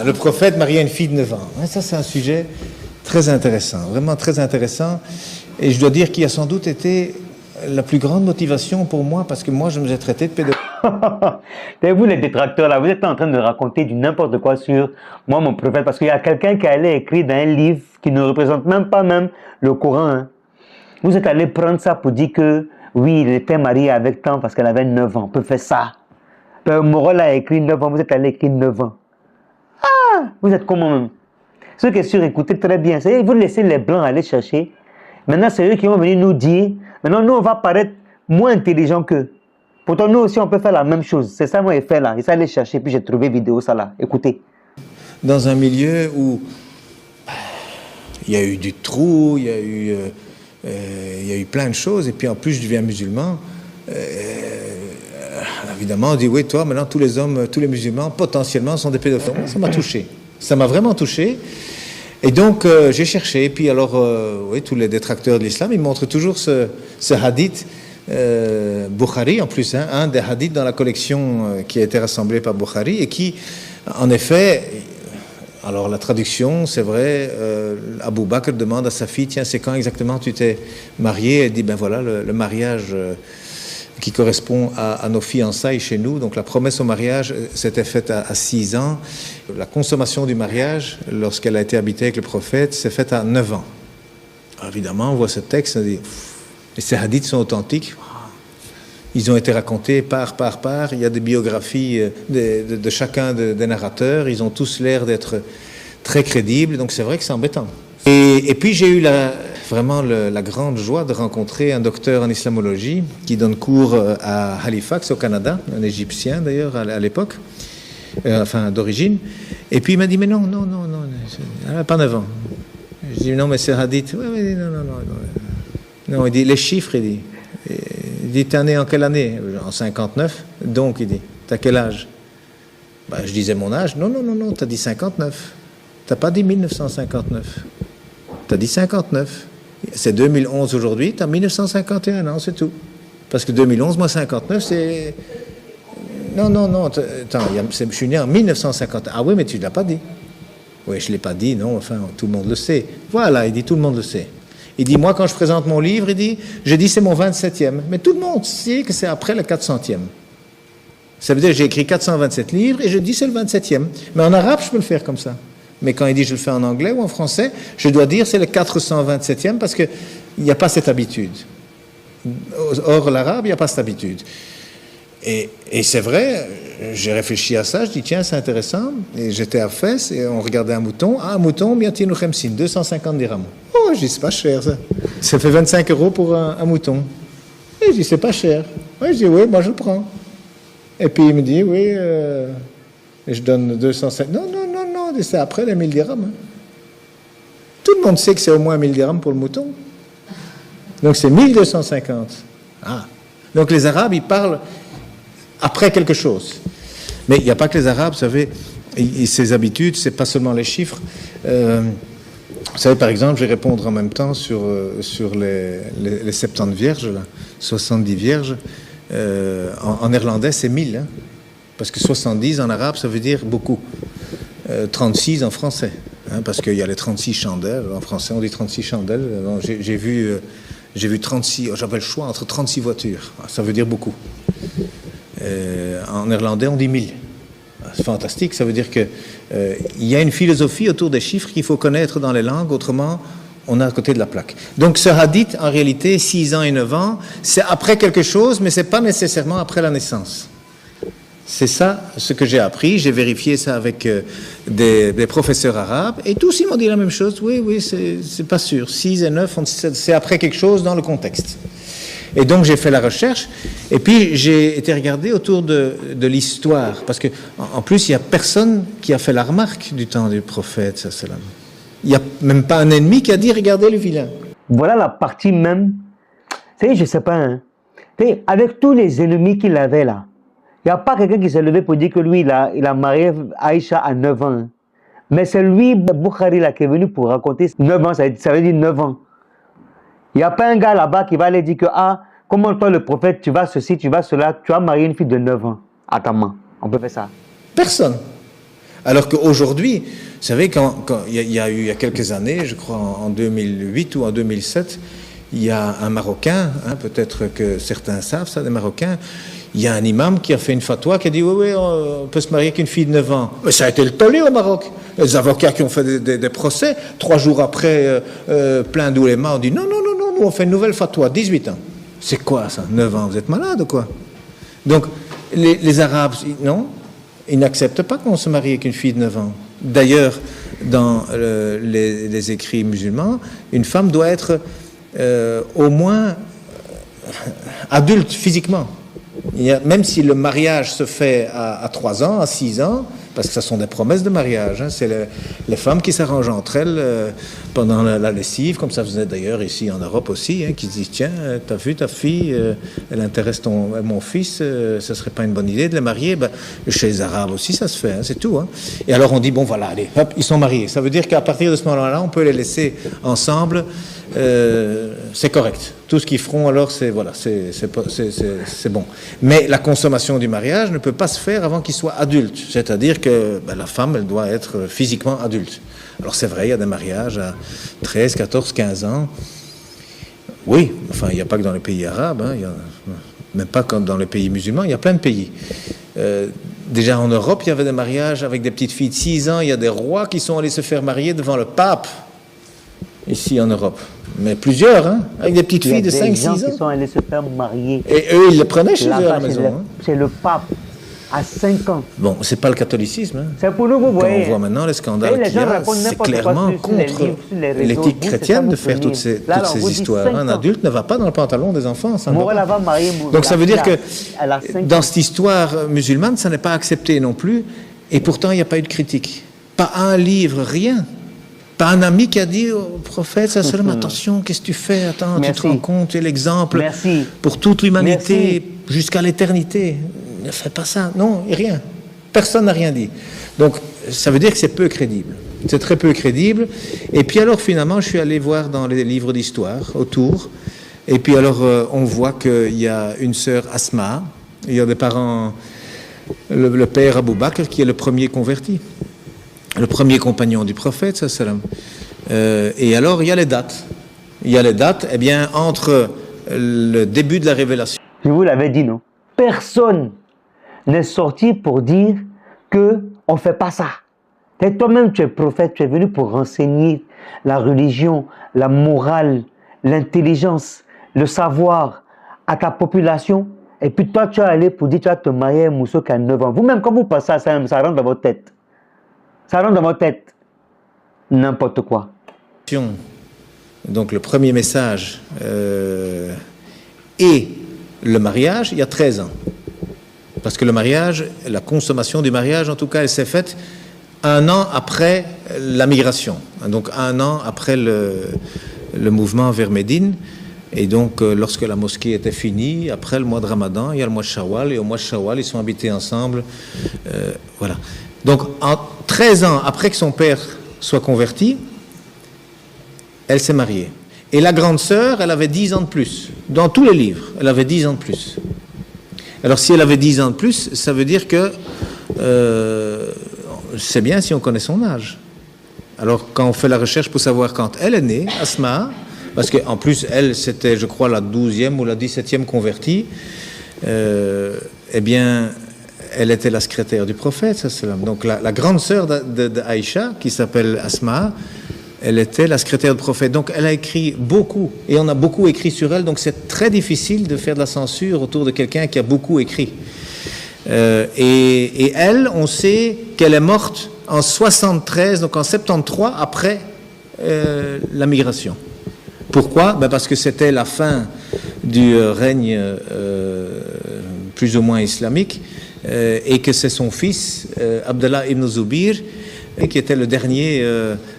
le prophète mariait une fille de 9 ans. Ça, c'est un sujet très intéressant, vraiment très intéressant. Et je dois dire qu'il a sans doute été la plus grande motivation pour moi, parce que moi, je me suis traité de pédophile. Vous, les détracteurs, là, vous êtes en train de raconter du n'importe quoi sur moi, mon prophète, parce qu'il y a quelqu'un qui allait écrire dans un livre qui ne représente même pas même le Coran. Hein. Vous êtes allé prendre ça pour dire que, oui, il était marié avec tant parce qu'elle avait 9 ans. On peut faire ça. Père Morol a écrit 9 ans, vous êtes allé écrire 9 ans. Ah, vous êtes comment même? Ceux qui sont sur, écoutez très bien. Vous laissez les Blancs aller chercher. Maintenant, c'est eux qui vont venir nous dire, maintenant, nous, on va paraître moins intelligents qu'eux. Pourtant, nous aussi, on peut faire la même chose. C'est ça, moi, j'ai fait là. Et ça, aller chercher, puis j'ai trouvé vidéo, ça là. Écoutez. Dans un milieu où il y a eu du trou, il y a eu plein de choses, et puis en plus, je deviens musulman. Évidemment, on dit, oui, toi, maintenant, tous les hommes, tous les musulmans, potentiellement, sont des pédophiles. Ça m'a touché. Ça m'a vraiment touché. Et donc, j'ai cherché. Et puis, alors, oui, tous les détracteurs de l'islam, ils montrent toujours ce hadith Bukhari, en plus, hein, un des hadiths dans la collection qui a été rassemblée par Bukhari, et qui, en effet, alors la traduction, c'est vrai, Abu Bakr demande à sa fille, tiens, c'est quand exactement tu t'es marié? Elle dit, ben voilà, le mariage qui correspond à nos fiançailles chez nous. Donc la promesse au mariage s'était faite à 6 ans. La consommation du mariage, lorsqu'elle a été habitée avec le prophète, s'est faite à 9 ans. Alors, évidemment, on voit ce texte, on dit, et ces hadiths sont authentiques. Ils ont été racontés par. Il y a des biographies de chacun des narrateurs. Ils ont tous l'air d'être très crédibles. Donc c'est vrai que c'est embêtant. Et puis j'ai eu vraiment la grande joie de rencontrer un docteur en islamologie qui donne cours à Halifax au Canada, un Égyptien d'ailleurs à l'époque, enfin d'origine. Et puis il m'a dit, mais non, pas 9 ans. Je dis, non, mais c'est hadith. Ouais, non, il dit, les chiffres, il dit, t'es né en quelle année? En 59. Donc, il dit, t'as quel âge? Ben, je disais mon âge. Non, t'as dit 59. T'as pas dit 1959. T'as dit 59. C'est 2011 aujourd'hui, t'as 1951 ans, c'est tout. Parce que 2011, moi 59, c'est... Non, attends, je suis né en 1950. Ah oui, mais tu ne l'as pas dit. Oui, je ne l'ai pas dit, non, enfin, tout le monde le sait. Voilà, il dit, tout le monde le sait. Il dit, moi, quand je présente mon livre, je dis, c'est mon 27e. Mais tout le monde sait que c'est après le 400e. Ça veut dire que j'ai écrit 427 livres et je dis, c'est le 27e. Mais en arabe, je peux le faire comme ça. Mais quand il dit, je le fais en anglais ou en français, je dois dire, c'est le 427e parce qu'il n'y a pas cette habitude. Or, l'arabe, il n'y a pas cette habitude. Et c'est vrai, j'ai réfléchi à ça, je dis tiens c'est intéressant, et j'étais à Fès et on regardait un mouton, un mouton, miatinu khemsin, 250 dirhams. Oh, je dis c'est pas cher ça, ça fait 25 € pour un mouton. Et je dis c'est pas cher. Oui, je dis oui, moi je le prends. Et puis il me dit oui, je donne 250, non, c'est après les 1000 dirhams. Hein. Tout le monde sait que c'est au moins 1000 dirhams pour le mouton. Donc c'est 1250. Ah. Donc les Arabes, ils parlent après quelque chose. Mais il n'y a pas que les Arabes, vous savez, et ces habitudes, c'est pas seulement les chiffres. Vous savez, par exemple, je vais répondre en même temps sur les 70 vierges, là, 70 vierges. En néerlandais, c'est 1000, hein, parce que 70 en arabe, ça veut dire beaucoup. 36 en français, hein, parce qu'il y a les 36 chandelles. En français, on dit 36 chandelles. J'ai vu 36, j'avais le choix entre 36 voitures. Ça veut dire beaucoup. En néerlandais, on dit 1000. C'est fantastique, ça veut dire qu'il y a une philosophie autour des chiffres qu'il faut connaître dans les langues, autrement, on est à côté de la plaque. Donc ce hadith, en réalité, 6 ans et 9 ans, c'est après quelque chose, mais ce n'est pas nécessairement après la naissance. C'est ça ce que j'ai appris, j'ai vérifié ça avec des professeurs arabes, et tous ils m'ont dit la même chose, oui, c'est pas sûr, 6 et 9, c'est après quelque chose dans le contexte. Et donc j'ai fait la recherche, et puis j'ai été regarder autour de l'histoire, parce que en plus il n'y a personne qui a fait la remarque du temps du prophète, sallam. Il n'y a même pas un ennemi qui a dit regardez le vilain. Voilà la partie même, vous savez, je ne sais pas, hein. Avec tous les ennemis qu'il avait là, il n'y a pas quelqu'un qui s'est levé pour dire que lui, il a marié Aïcha à 9 ans. Hein. Mais c'est lui, Bukhari, là, qui est venu pour raconter 9 ans, ça veut dire 9 ans. Il n'y a pas un gars là-bas qui va aller dire que, comment toi, le prophète, tu vas ceci, tu vas cela, tu as marié une fille de 9 ans à ta main. On peut faire ça. Personne. Alors qu'aujourd'hui, vous savez, il y a quelques années, je crois en 2008 ou en 2007, il y a un Marocain, peut-être que certains savent ça, des Marocains, il y a un imam qui a fait une fatwa qui a dit oui, on peut se marier avec une fille de 9 ans. Mais ça a été le tollé au Maroc. Les avocats qui ont fait des procès, 3 jours après, plein d'oulémas ont dit non, nous on fait une nouvelle fatwa, 18 ans. C'est quoi ça, 9 ans, vous êtes malade ou quoi? Donc, les Arabes, non, ils n'acceptent pas qu'on se marie avec une fille de 9 ans. D'ailleurs, dans les écrits musulmans, une femme doit être au moins adulte physiquement. Même si le mariage se fait à 3 ans, à 6 ans, parce que ce sont des promesses de mariage, c'est les femmes qui s'arrangent entre elles pendant la lessive, comme ça faisait d'ailleurs ici en Europe aussi, qui se disent tiens, t'as vu ta fille, elle intéresse mon fils, ce serait pas une bonne idée de les marier. Chez les Arabes aussi ça se fait, c'est tout. Et alors on dit bon voilà, allez, hop, ils sont mariés. Ça veut dire qu'à partir de ce moment-là, on peut les laisser ensemble. C'est correct. Tout ce qu'ils feront alors, c'est bon. Mais la consommation du mariage ne peut pas se faire avant qu'ils soient adultes. C'est-à-dire que la femme, elle doit être physiquement adulte. Alors c'est vrai, il y a des mariages à 13, 14, 15 ans. Oui, enfin, il n'y a pas que dans les pays arabes, même pas que dans les pays musulmans, il y a plein de pays. Déjà en Europe, il y avait des mariages avec des petites filles de 6 ans. Il y a des rois qui sont allés se faire marier devant le pape, ici en Europe. Mais plusieurs, avec des petites filles de 5-6 ans. Il y a des gens qui sont allés se faire marier. Et eux, ils le prenaient chez eux à la maison. C'est le pape, à 5 ans. Bon, c'est pas le catholicisme. C'est pour nous, vous voyez. Quand on voit maintenant les scandales qu'il y a, c'est clairement contre l'éthique chrétienne de faire toutes ces histoires. Un adulte ne va pas dans le pantalon des enfants. Ça donc ça veut dire que dans cette histoire musulmane, ça n'est pas accepté non plus. Et pourtant, il n'y a pas eu de critique. Pas un livre, rien. Pas un ami qui a dit au prophète, attention, qu'est-ce que tu fais? Attends, tu te rends compte, tu es l'exemple pour toute l'humanité jusqu'à l'éternité. Ne fais pas ça. Non, rien. Personne n'a rien dit. Donc, ça veut dire que c'est peu crédible. C'est très peu crédible. Et puis alors, finalement, je suis allé voir dans les livres d'histoire autour. Et puis alors, on voit qu'il y a une sœur Asma. Il y a des parents, le père Abou Bakr, qui est le premier converti. Le premier compagnon du prophète, et alors il y a les dates. Il y a les dates, entre le début de la révélation. Je vous l'avais dit, non? Personne n'est sorti pour dire que on ne fait pas ça. Et toi-même, tu es prophète, tu es venu pour renseigner la religion, la morale, l'intelligence, le savoir à ta population. Et puis toi, tu es allé pour dire que tu vas te marier à un mousseau qui a 9 ans. Vous-même, quand vous pensez à ça, ça rentre dans votre tête. Ça rentre dans votre tête. N'importe quoi. Donc le premier message et le mariage, il y a 13 ans. Parce que le mariage, la consommation du mariage, en tout cas, elle s'est faite 1 an après la migration. Donc 1 an après le mouvement vers Médine. Et donc, lorsque la mosquée était finie, après le mois de Ramadan, il y a le mois de Shawwal. Et au mois de Shawwal, ils sont habités ensemble. Voilà. Donc, 13 ans après que son père soit converti, elle s'est mariée. Et la grande sœur, elle avait 10 ans de plus. Dans tous les livres, elle avait 10 ans de plus. Alors, si elle avait 10 ans de plus, ça veut dire que c'est bien si on connaît son âge. Alors, quand on fait la recherche pour savoir quand elle est née, Asma, parce qu'en plus, elle, c'était, je crois, la 12e ou la 17e convertie, elle était la secrétaire du prophète. Donc la grande sœur d'Aïcha, qui s'appelle Asma, elle était la secrétaire du prophète. Donc elle a écrit beaucoup, et on a beaucoup écrit sur elle, donc c'est très difficile de faire de la censure autour de quelqu'un qui a beaucoup écrit. Et elle, on sait qu'elle est morte en 73, donc en 73, après la migration. Pourquoi? Parce que c'était la fin du règne plus ou moins islamique, et que c'est son fils, Abdallah ibn Zubir, qui était le dernier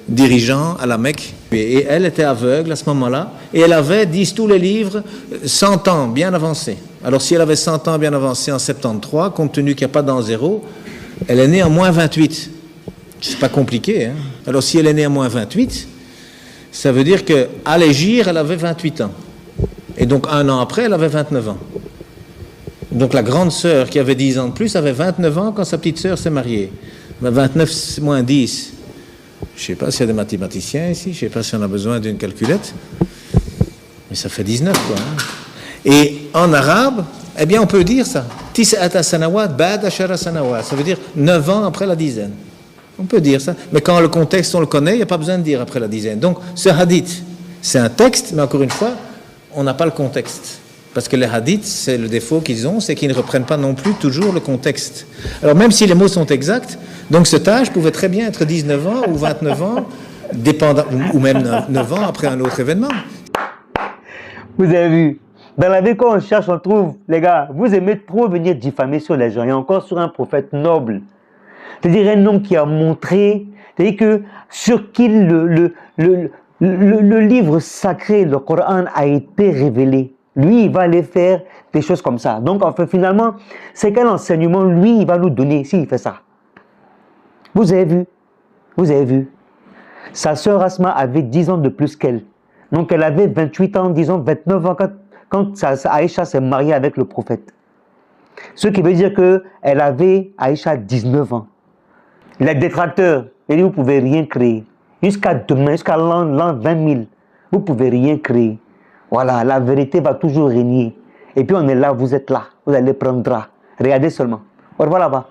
dirigeant à la Mecque. Et elle était aveugle à ce moment-là, et elle avait, disent tous les livres, 100 ans bien avancés. Alors si elle avait 100 ans bien avancés en 73, compte tenu qu'il n'y a pas d'an zéro, elle est née en moins 28. C'est pas compliqué, Alors si elle est née en moins 28, ça veut dire qu'à l'Égir, elle avait 28 ans. Et donc 1 an après, elle avait 29 ans. Donc la grande sœur qui avait 10 ans de plus avait 29 ans quand sa petite sœur s'est mariée. 29 moins 10. Je ne sais pas s'il y a des mathématiciens ici, je ne sais pas si on a besoin d'une calculette, mais ça fait 19, quoi. Hein. Et en arabe, eh bien, on peut dire ça. Tis'ata sanawat ba'da ashara sanawat. Ça veut dire 9 ans après la dizaine. On peut dire ça. Mais quand le contexte, on le connaît, il n'y a pas besoin de dire après la dizaine. Donc, ce hadith, c'est un texte, mais encore une fois, on n'a pas le contexte. Parce que les hadiths, c'est le défaut qu'ils ont, c'est qu'ils ne reprennent pas non plus toujours le contexte. Alors, même si les mots sont exacts, donc cet âge pouvait très bien être 19 ans ou 29 ans, dépendant, ou même 9 ans après un autre événement. Vous avez vu, dans la vie, quand on cherche, on trouve, les gars, vous aimez trop venir diffamer sur les gens, et encore sur un prophète noble. C'est-à-dire un homme qui a montré, c'est-à-dire que sur qui le livre sacré, le Coran, a été révélé. Lui, il va aller faire des choses comme ça. Donc, en fait, finalement, c'est quel enseignement, lui, il va nous donner s'il fait ça. Vous avez vu? Vous avez vu? Sa sœur Asma avait 10 ans de plus qu'elle. Donc, elle avait 28 ans, disons 29 ans quand Aïcha s'est mariée avec le prophète. Ce qui veut dire qu'elle avait, Aïcha, 19 ans. Les détracteurs, vous ne pouvez rien créer. Jusqu'à demain, jusqu'à l'an 20 000, vous ne pouvez rien créer. Voilà, la vérité va toujours régner. Et puis on est là, vous êtes là. Vous allez prendre. Regardez seulement. Au revoir là-bas.